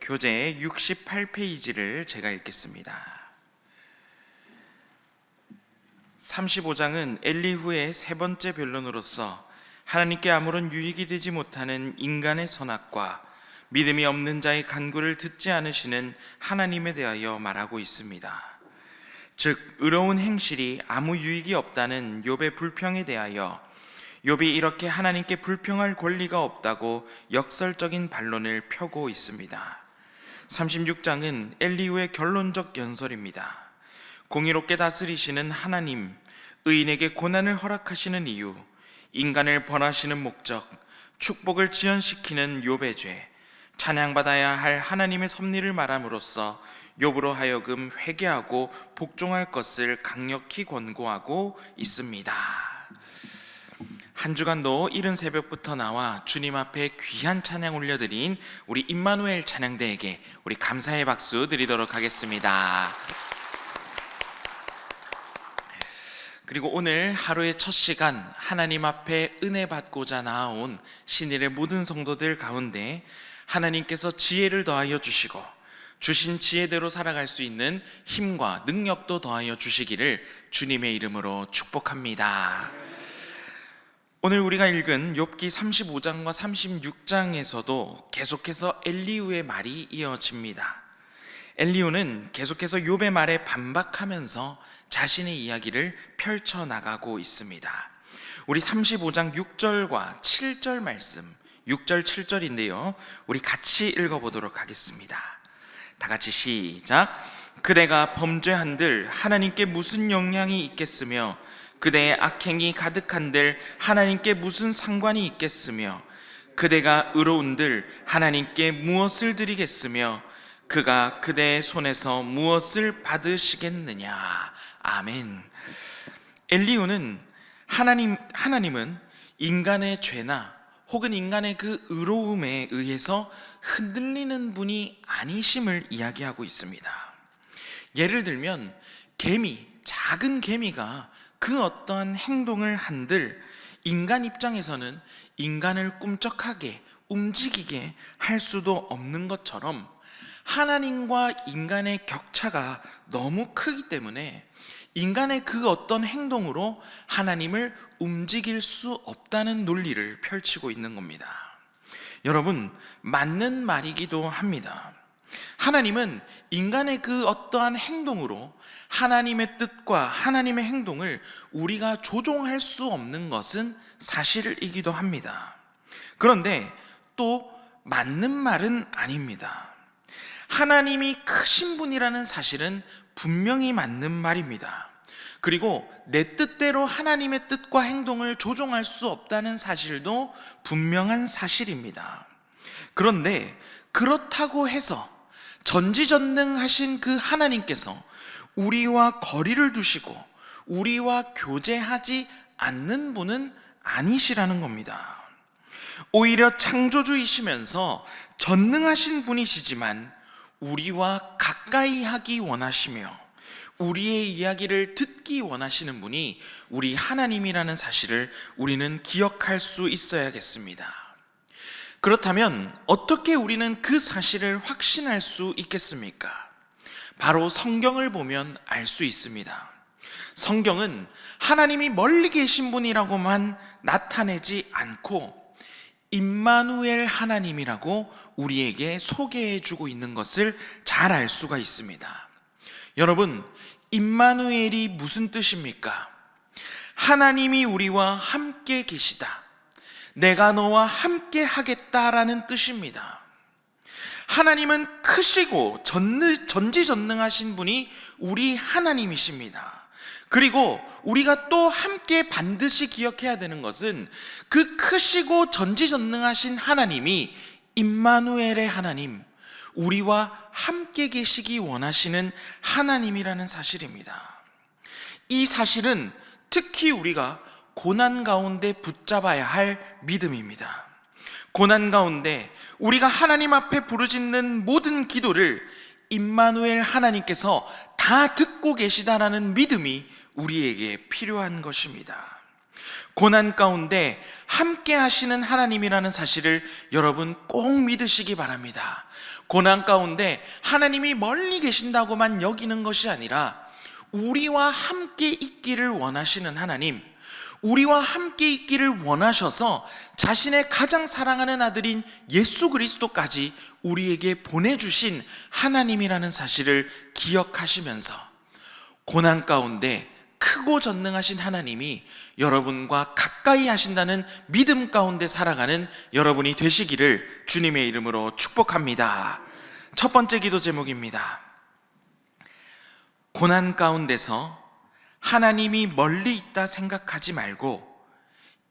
교재 68페이지를 제가 읽겠습니다. 35장은 엘리후의 세 번째 변론으로서 하나님께 아무런 유익이 되지 못하는 인간의 선악과 믿음이 없는 자의 간구를 듣지 않으시는 하나님에 대하여 말하고 있습니다. 즉 의로운 행실이 아무 유익이 없다는 욥의 불평에 대하여 욥이 이렇게 하나님께 불평할 권리가 없다고 역설적인 반론을 펴고 있습니다. 36장은 엘리후의 결론적 연설입니다. 공의롭게 다스리시는 하나님, 의인에게 고난을 허락하시는 이유, 인간을 벌하시는 목적, 축복을 지연시키는 욥의 죄, 찬양받아야 할 하나님의 섭리를 말함으로써 욥으로 하여금 회개하고 복종할 것을 강력히 권고하고 있습니다. 한 주간도 이른 새벽부터 나와 주님 앞에 귀한 찬양 올려드린 우리 임마누엘 찬양대에게 우리 감사의 박수 드리도록 하겠습니다. 그리고 오늘 하루의 첫 시간 하나님 앞에 은혜 받고자 나아온 신일의 모든 성도들 가운데 하나님께서 지혜를 더하여 주시고 주신 지혜대로 살아갈 수 있는 힘과 능력도 더하여 주시기를 주님의 이름으로 축복합니다. 오늘 우리가 읽은 욥기 35장과 36장에서도 계속해서 엘리후의 말이 이어집니다. 엘리후는 계속해서 욥의 말에 반박하면서 자신의 이야기를 펼쳐나가고 있습니다. 우리 35장 6절과 7절 말씀, 6절 7절인데요 우리 같이 읽어보도록 하겠습니다. 다 같이 시작. 그대가 범죄한들 하나님께 무슨 영향이 있겠으며 그대의 악행이 가득한들 하나님께 무슨 상관이 있겠으며 그대가 의로운들 하나님께 무엇을 드리겠으며 그가 그대의 손에서 무엇을 받으시겠느냐. 아멘. 엘리후는 하나님은 인간의 죄나 혹은 인간의 그 의로움에 의해서 흔들리는 분이 아니심을 이야기하고 있습니다. 예를 들면 작은 개미가 그 어떠한 행동을 한들 인간 입장에서는 인간을 꿈쩍하게 움직이게 할 수도 없는 것처럼 하나님과 인간의 격차가 너무 크기 때문에 인간의 그 어떤 행동으로 하나님을 움직일 수 없다는 논리를 펼치고 있는 겁니다. 여러분, 맞는 말이기도 합니다. 하나님은 인간의 그 어떠한 행동으로 하나님의 뜻과 하나님의 행동을 우리가 조종할 수 없는 것은 사실이기도 합니다. 그런데 또 맞는 말은 아닙니다. 하나님이 크신 분이라는 사실은 분명히 맞는 말입니다. 그리고 내 뜻대로 하나님의 뜻과 행동을 조종할 수 없다는 사실도 분명한 사실입니다. 그런데 그렇다고 해서 전지전능하신 그 하나님께서 우리와 거리를 두시고 우리와 교제하지 않는 분은 아니시라는 겁니다. 오히려 창조주이시면서 전능하신 분이시지만 우리와 가까이 하기 원하시며 우리의 이야기를 듣기 원하시는 분이 우리 하나님이라는 사실을 우리는 기억할 수 있어야겠습니다. 그렇다면 어떻게 우리는 그 사실을 확신할 수 있겠습니까? 바로 성경을 보면 알 수 있습니다. 성경은 하나님이 멀리 계신 분이라고만 나타내지 않고 임마누엘 하나님이라고 우리에게 소개해주고 있는 것을 잘 알 수가 있습니다. 여러분, 임마누엘이 무슨 뜻입니까? 하나님이 우리와 함께 계시다. 내가 너와 함께 하겠다라는 뜻입니다. 하나님은 크시고 전지전능하신 분이 우리 하나님이십니다. 그리고 우리가 또 함께 반드시 기억해야 되는 것은 그 크시고 전지전능하신 하나님이 임마누엘의 하나님, 우리와 함께 계시기 원하시는 하나님이라는 사실입니다. 이 사실은 특히 우리가 고난 가운데 붙잡아야 할 믿음입니다. 고난 가운데 우리가 하나님 앞에 부르짖는 모든 기도를 임마누엘 하나님께서 다 듣고 계시다라는 믿음이 우리에게 필요한 것입니다. 고난 가운데 함께 하시는 하나님이라는 사실을 여러분 꼭 믿으시기 바랍니다. 고난 가운데 하나님이 멀리 계신다고만 여기는 것이 아니라 우리와 함께 있기를 원하시는 하나님, 우리와 함께 있기를 원하셔서 자신의 가장 사랑하는 아들인 예수 그리스도까지 우리에게 보내주신 하나님이라는 사실을 기억하시면서 고난 가운데 크고 전능하신 하나님이 여러분과 가까이 하신다는 믿음 가운데 살아가는 여러분이 되시기를 주님의 이름으로 축복합니다. 첫 번째 기도 제목입니다. 고난 가운데서 하나님이 멀리 있다 생각하지 말고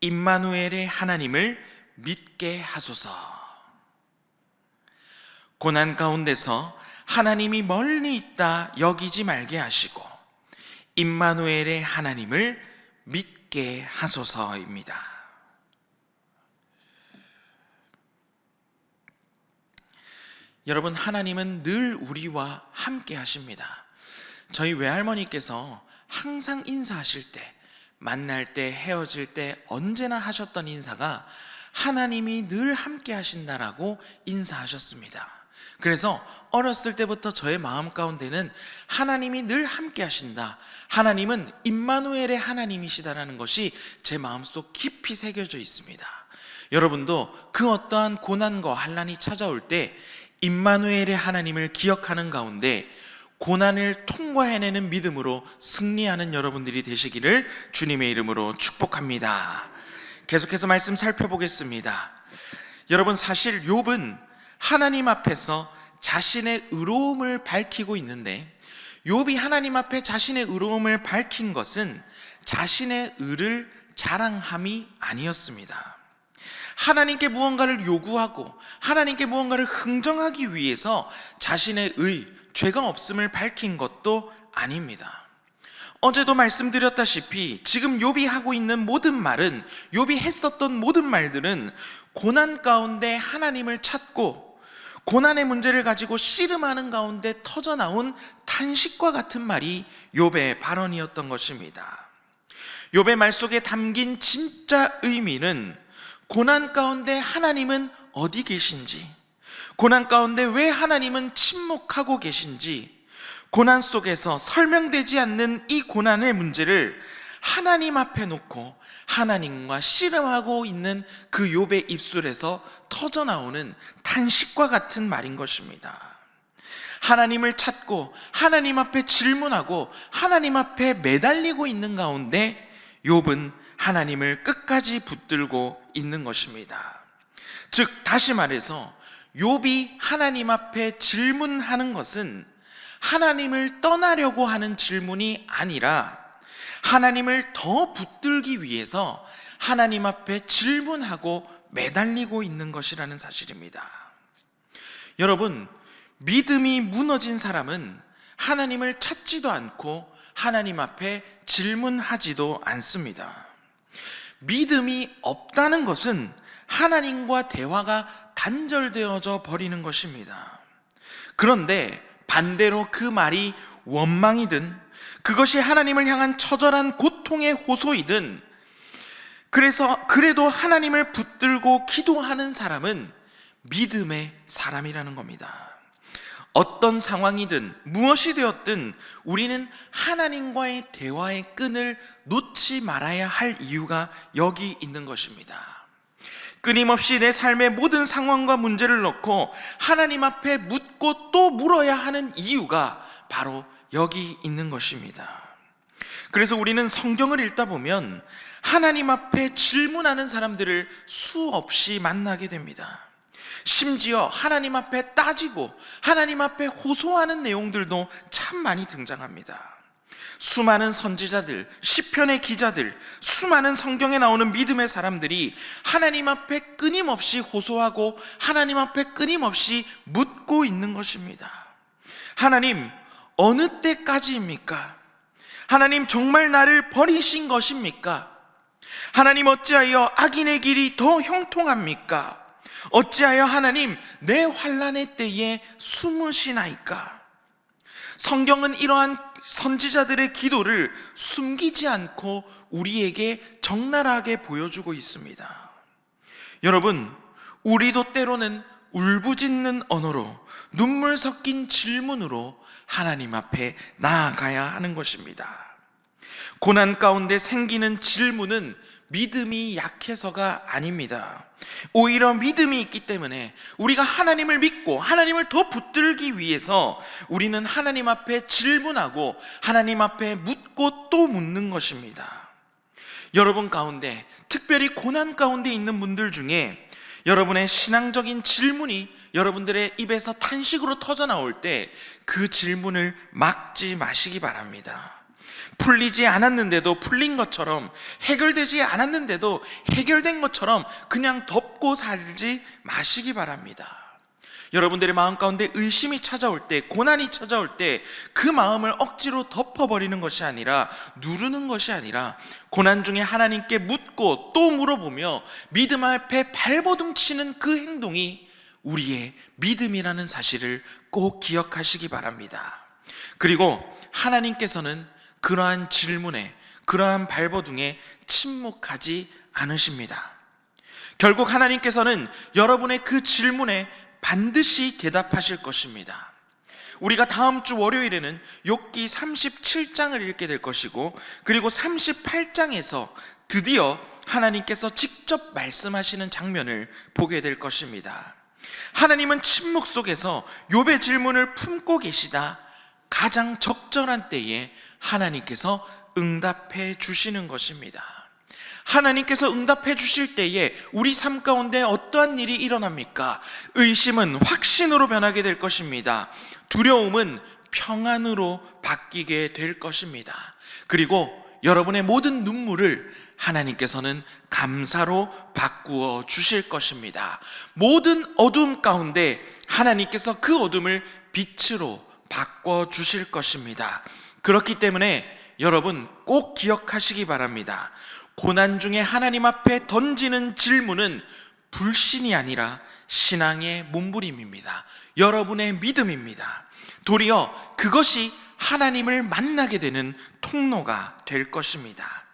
임마누엘의 하나님을 믿게 하소서. 고난 가운데서 하나님이 멀리 있다 여기지 말게 하시고 임마누엘의 하나님을 믿게 하소서입니다. 여러분, 하나님은 늘 우리와 함께 하십니다. 저희 외할머니께서 항상 인사하실 때, 만날 때, 헤어질 때 언제나 하셨던 인사가 하나님이 늘 함께 하신다라고 인사하셨습니다. 그래서 어렸을 때부터 저의 마음 가운데는 하나님이 늘 함께 하신다, 하나님은 임마누엘의 하나님이시다라는 것이 제 마음속 깊이 새겨져 있습니다. 여러분도 그 어떠한 고난과 환난이 찾아올 때 임마누엘의 하나님을 기억하는 가운데 고난을 통과해내는 믿음으로 승리하는 여러분들이 되시기를 주님의 이름으로 축복합니다. 계속해서 말씀 살펴보겠습니다. 여러분, 사실 욥은 하나님 앞에서 자신의 의로움을 밝히고 있는데, 욥이 하나님 앞에 자신의 의로움을 밝힌 것은 자신의 의를 자랑함이 아니었습니다. 하나님께 무언가를 요구하고 하나님께 무언가를 흥정하기 위해서 자신의 의, 죄가 없음을 밝힌 것도 아닙니다. 어제도 말씀드렸다시피 지금 욥이 하고 있는 모든 말은, 욥이 했었던 모든 말들은 고난 가운데 하나님을 찾고 고난의 문제를 가지고 씨름하는 가운데 터져나온 탄식과 같은 말이 욥의 발언이었던 것입니다. 욥의 말 속에 담긴 진짜 의미는 고난 가운데 하나님은 어디 계신지, 고난 가운데 왜 하나님은 침묵하고 계신지, 고난 속에서 설명되지 않는 이 고난의 문제를 하나님 앞에 놓고 하나님과 씨름하고 있는 그 욥의 입술에서 터져나오는 탄식과 같은 말인 것입니다. 하나님을 찾고 하나님 앞에 질문하고 하나님 앞에 매달리고 있는 가운데 욥은 하나님을 끝까지 붙들고 있는 것입니다. 즉, 다시 말해서 욥이 하나님 앞에 질문하는 것은 하나님을 떠나려고 하는 질문이 아니라 하나님을 더 붙들기 위해서 하나님 앞에 질문하고 매달리고 있는 것이라는 사실입니다. 여러분, 믿음이 무너진 사람은 하나님을 찾지도 않고 하나님 앞에 질문하지도 않습니다. 믿음이 없다는 것은 하나님과 대화가 단절되어져 버리는 것입니다. 그런데 반대로 그 말이 원망이든 그것이 하나님을 향한 처절한 고통의 호소이든 그래도 하나님을 붙들고 기도하는 사람은 믿음의 사람이라는 겁니다. 어떤 상황이든 무엇이 되었든 우리는 하나님과의 대화의 끈을 놓지 말아야 할 이유가 여기 있는 것입니다. 끊임없이 내 삶의 모든 상황과 문제를 놓고 하나님 앞에 묻고 또 물어야 하는 이유가 바로 여기 있는 것입니다. 그래서 우리는 성경을 읽다 보면 하나님 앞에 질문하는 사람들을 수없이 만나게 됩니다. 심지어 하나님 앞에 따지고 하나님 앞에 호소하는 내용들도 참 많이 등장합니다. 수많은 선지자들, 시편의 기자들, 수많은 성경에 나오는 믿음의 사람들이 하나님 앞에 끊임없이 호소하고 하나님 앞에 끊임없이 묻고 있는 것입니다. 하나님, 어느 때까지입니까? 하나님, 정말 나를 버리신 것입니까? 하나님, 어찌하여 악인의 길이 더 형통합니까? 어찌하여 하나님 내 환난의 때에 숨으시나이까? 성경은 이러한 선지자들의 기도를 숨기지 않고 우리에게 적나라하게 보여주고 있습니다. 여러분, 우리도 때로는 울부짖는 언어로 눈물 섞인 질문으로 하나님 앞에 나아가야 하는 것입니다. 고난 가운데 생기는 질문은 믿음이 약해서가 아닙니다. 오히려 믿음이 있기 때문에 우리가 하나님을 믿고 하나님을 더 붙들기 위해서 우리는 하나님 앞에 질문하고 하나님 앞에 묻고 또 묻는 것입니다. 여러분 가운데, 특별히 고난 가운데 있는 분들 중에 여러분의 신앙적인 질문이 여러분들의 입에서 탄식으로 터져나올 때 그 질문을 막지 마시기 바랍니다. 풀리지 않았는데도 풀린 것처럼, 해결되지 않았는데도 해결된 것처럼 그냥 덮고 살지 마시기 바랍니다. 여러분들의 마음 가운데 의심이 찾아올 때, 고난이 찾아올 때 그 마음을 억지로 덮어버리는 것이 아니라, 누르는 것이 아니라 고난 중에 하나님께 묻고 또 물어보며 믿음 앞에 발버둥 치는 그 행동이 우리의 믿음이라는 사실을 꼭 기억하시기 바랍니다. 그리고 하나님께서는 그러한 질문에, 그러한 발버둥에 침묵하지 않으십니다. 결국 하나님께서는 여러분의 그 질문에 반드시 대답하실 것입니다. 우리가 다음 주 월요일에는 욥기 37장을 읽게 될 것이고, 그리고 38장에서 드디어 하나님께서 직접 말씀하시는 장면을 보게 될 것입니다. 하나님은 침묵 속에서 욥의 질문을 품고 계시다 가장 적절한 때에 하나님께서 응답해 주시는 것입니다. 하나님께서 응답해 주실 때에 우리 삶 가운데 어떠한 일이 일어납니까? 의심은 확신으로 변하게 될 것입니다. 두려움은 평안으로 바뀌게 될 것입니다. 그리고 여러분의 모든 눈물을 하나님께서는 감사로 바꾸어 주실 것입니다. 모든 어둠 가운데 하나님께서 그 어둠을 빛으로 바꿔 주실 것입니다. 그렇기 때문에 여러분 꼭 기억하시기 바랍니다. 고난 중에 하나님 앞에 던지는 질문은 불신이 아니라 신앙의 몸부림입니다. 여러분의 믿음입니다. 도리어 그것이 하나님을 만나게 되는 통로가 될 것입니다.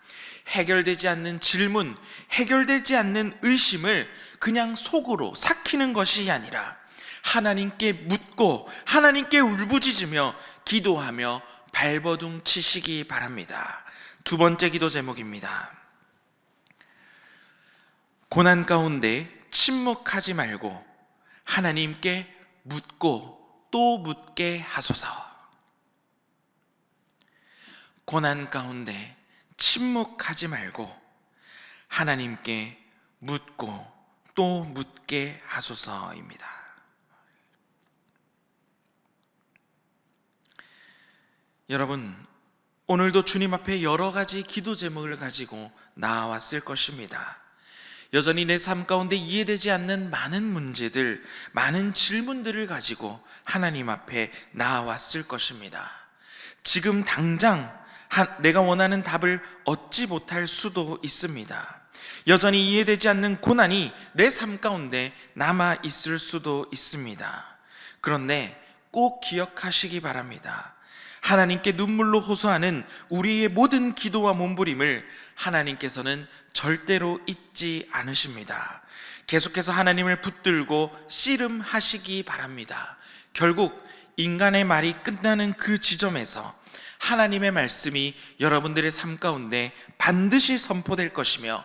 해결되지 않는 질문, 해결되지 않는 의심을 그냥 속으로 삭히는 것이 아니라 하나님께 묻고 하나님께 울부짖으며 기도하며 발버둥 치시기 바랍니다. 두 번째 기도 제목입니다. 고난 가운데 침묵하지 말고 하나님께 묻고 또 묻게 하소서. 고난 가운데 침묵하지 말고 하나님께 묻고 또 묻게 하소서입니다. 여러분, 오늘도 주님 앞에 여러 가지 기도 제목을 가지고 나아왔을 것입니다. 여전히 내 삶 가운데 이해되지 않는 많은 문제들, 많은 질문들을 가지고 하나님 앞에 나아왔을 것입니다. 지금 당장 내가 원하는 답을 얻지 못할 수도 있습니다. 여전히 이해되지 않는 고난이 내 삶 가운데 남아 있을 수도 있습니다. 그런데 꼭 기억하시기 바랍니다. 하나님께 눈물로 호소하는 우리의 모든 기도와 몸부림을 하나님께서는 절대로 잊지 않으십니다. 계속해서 하나님을 붙들고 씨름하시기 바랍니다. 결국 인간의 말이 끝나는 그 지점에서 하나님의 말씀이 여러분들의 삶 가운데 반드시 선포될 것이며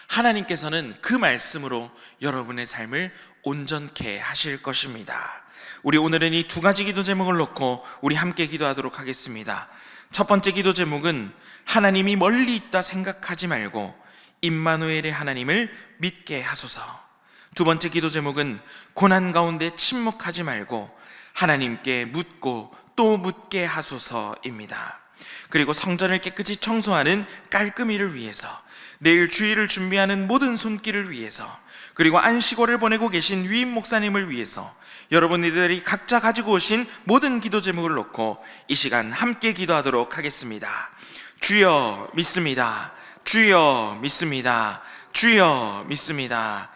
하나님께서는 그 말씀으로 여러분의 삶을 온전케 하실 것입니다. 우리 오늘은 이 두 가지 기도 제목을 놓고 우리 함께 기도하도록 하겠습니다. 첫 번째 기도 제목은 하나님이 멀리 있다 생각하지 말고 임마누엘의 하나님을 믿게 하소서. 두 번째 기도 제목은 고난 가운데 침묵하지 말고 하나님께 묻고 또 묻게 하소서입니다. 그리고 성전을 깨끗이 청소하는 깔끔이를 위해서, 내일 주일을 준비하는 모든 손길을 위해서, 그리고 안식월을 보내고 계신 위임 목사님을 위해서 여러분들이 각자 가지고 오신 모든 기도 제목을 놓고 이 시간 함께 기도하도록 하겠습니다. 주여 믿습니다. 주여 믿습니다. 주여 믿습니다.